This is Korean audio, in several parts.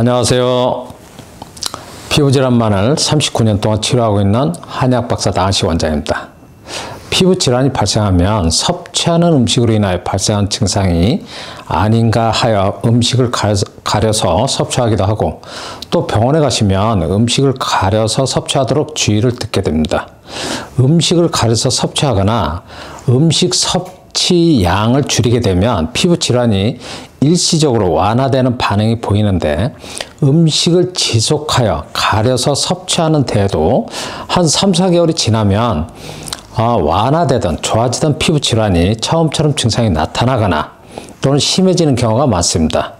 안녕하세요. 피부질환만을 39년 동안 치료하고 있는 한의학박사 나은식 원장입니다. 피부질환이 발생하면 섭취하는 음식으로 인하여 발생한 증상이 아닌가 하여 음식을 가려서 섭취하기도 하고, 또 병원에 가시면 음식을 가려서 섭취하도록 주의를 듣게 됩니다. 음식을 가려서 섭취하거나 음식 섭취 양을 줄이게 되면 피부 질환이 일시적으로 완화되는 반응이 보이는데, 음식을 지속하여 가려서 섭취하는 데에도 한 3, 4개월이 지나면 완화되던 좋아지던 피부 질환이 처음처럼 증상이 나타나거나 또는 심해지는 경우가 많습니다.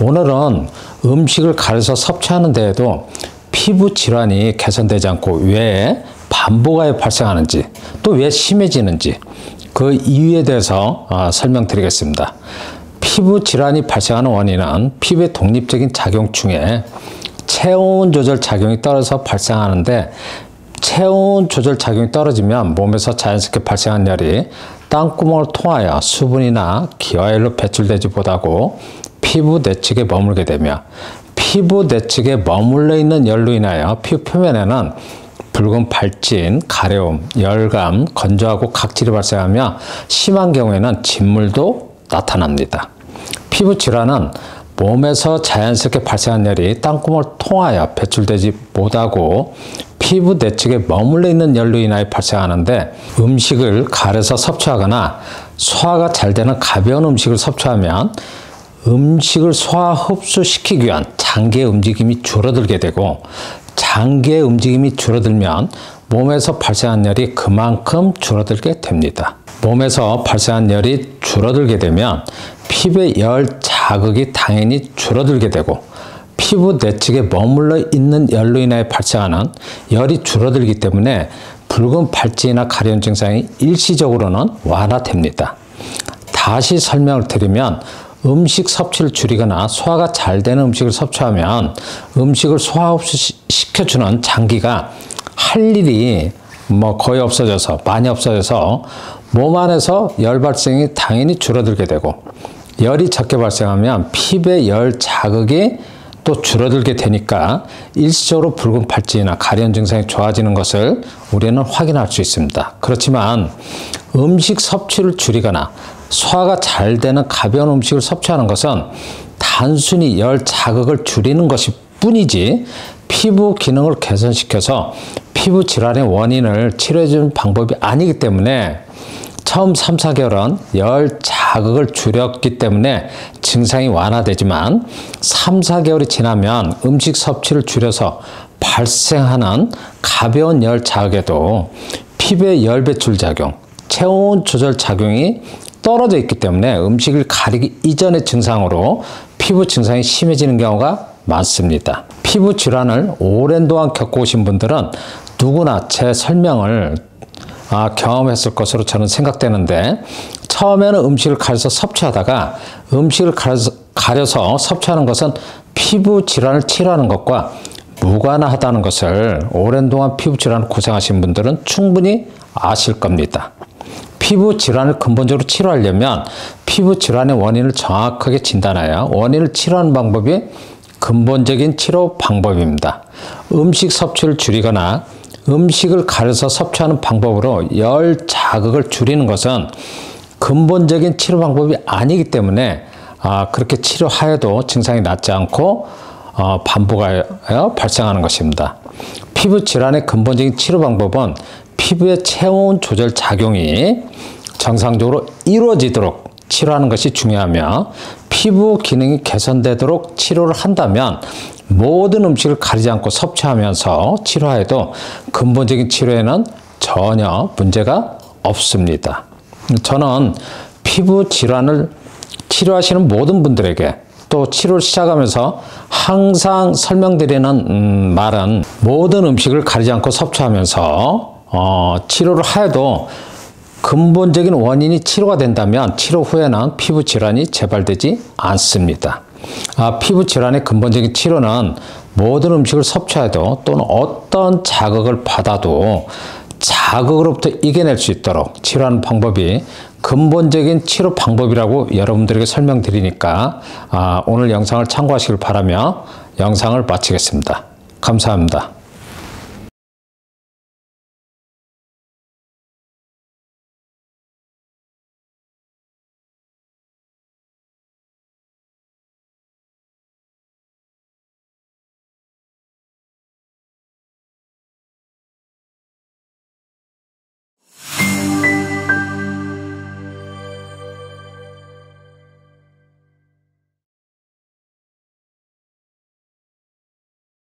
오늘은 음식을 가려서 섭취하는 데에도 피부 질환이 개선되지 않고 왜 반복하여 발생하는지, 또 왜 심해지는지 그 이유에 대해서 설명드리겠습니다. 피부 질환이 발생하는 원인은 피부의 독립적인 작용 중에 체온 조절 작용이 떨어져서 발생하는데, 체온 조절 작용이 떨어지면 몸에서 자연스럽게 발생한 열이 땀구멍을 통하여 수분이나 기화열로 배출되지 못하고 피부 내측에 머물게 되며, 피부 내측에 머물러 있는 열로 인하여 피부 표면에는 붉은 발진, 가려움, 열감, 건조하고 각질이 발생하며 심한 경우에는 진물도 나타납니다. 피부 질환은 몸에서 자연스럽게 발생한 열이 땀구멍을 통하여 배출되지 못하고 피부 내측에 머물러 있는 열로 인하여 발생하는데, 음식을 가려서 섭취하거나 소화가 잘 되는 가벼운 음식을 섭취하면 음식을 소화 흡수시키기 위한 장기의 움직임이 줄어들게 되고, 장기의 움직임이 줄어들면 몸에서 발생한 열이 그만큼 줄어들게 됩니다. 몸에서 발생한 열이 줄어들게 되면 피부의 열 자극이 당연히 줄어들게 되고, 피부 내측에 머물러 있는 열로 인해 발생하는 열이 줄어들기 때문에 붉은 발진이나 가려운 증상이 일시적으로는 완화됩니다. 다시 설명을 드리면, 음식 섭취를 줄이거나 소화가 잘 되는 음식을 섭취하면 음식을 소화 흡수시켜주는 장기가 할 일이 거의 없어져서, 많이 없어져서 몸 안에서 열 발생이 당연히 줄어들게 되고, 열이 적게 발생하면 피부의 열 자극이 또 줄어들게 되니까 일시적으로 붉은 발진이나 가려운 증상이 좋아지는 것을 우리는 확인할 수 있습니다. 그렇지만 음식 섭취를 줄이거나 소화가 잘 되는 가벼운 음식을 섭취하는 것은 단순히 열 자극을 줄이는 것이 뿐이지 피부 기능을 개선시켜서 피부 질환의 원인을 치료해주는 방법이 아니기 때문에, 처음 3, 4개월은 열 자극을 줄였기 때문에 증상이 완화되지만 3, 4개월이 지나면 음식 섭취를 줄여서 발생하는 가벼운 열 자극에도 피부의 열 배출 작용, 체온 조절 작용이 떨어져 있기 때문에 음식을 가리기 이전의 증상으로 피부 증상이 심해지는 경우가 많습니다. 피부 질환을 오랜 동안 겪어오신 분들은 누구나 제 설명을 경험했을 것으로 저는 생각되는데, 처음에는 음식을 가려서 섭취하다가 음식을 가려서 섭취하는 것은 피부 질환을 치료하는 것과 무관하다는 것을 오랜 동안 피부 질환을 고생하신 분들은 충분히 아실 겁니다. 피부 질환을 근본적으로 치료하려면 피부 질환의 원인을 정확하게 진단하여 원인을 치료하는 방법이 근본적인 치료 방법입니다. 음식 섭취를 줄이거나 음식을 가려서 섭취하는 방법으로 열 자극을 줄이는 것은 근본적인 치료 방법이 아니기 때문에 그렇게 치료하여도 증상이 낫지 않고 반복하여 발생하는 것입니다. 피부 질환의 근본적인 치료 방법은 피부의 체온 조절 작용이 정상적으로 이루어지도록 치료하는 것이 중요하며, 피부 기능이 개선되도록 치료를 한다면 모든 음식을 가리지 않고 섭취하면서 치료해도 근본적인 치료에는 전혀 문제가 없습니다. 저는 피부 질환을 치료하시는 모든 분들에게, 또 치료를 시작하면서 항상 설명드리는 말은, 모든 음식을 가리지 않고 섭취하면서 치료를 하여도 근본적인 원인이 치료가 된다면 치료 후에는 피부 질환이 재발되지 않습니다. 피부 질환의 근본적인 치료는 모든 음식을 섭취해도 또는 어떤 자극을 받아도 자극으로부터 이겨낼 수 있도록 치료하는 방법이 근본적인 치료 방법이라고 여러분들에게 설명드리니까 오늘 영상을 참고하시길 바라며 영상을 마치겠습니다. 감사합니다.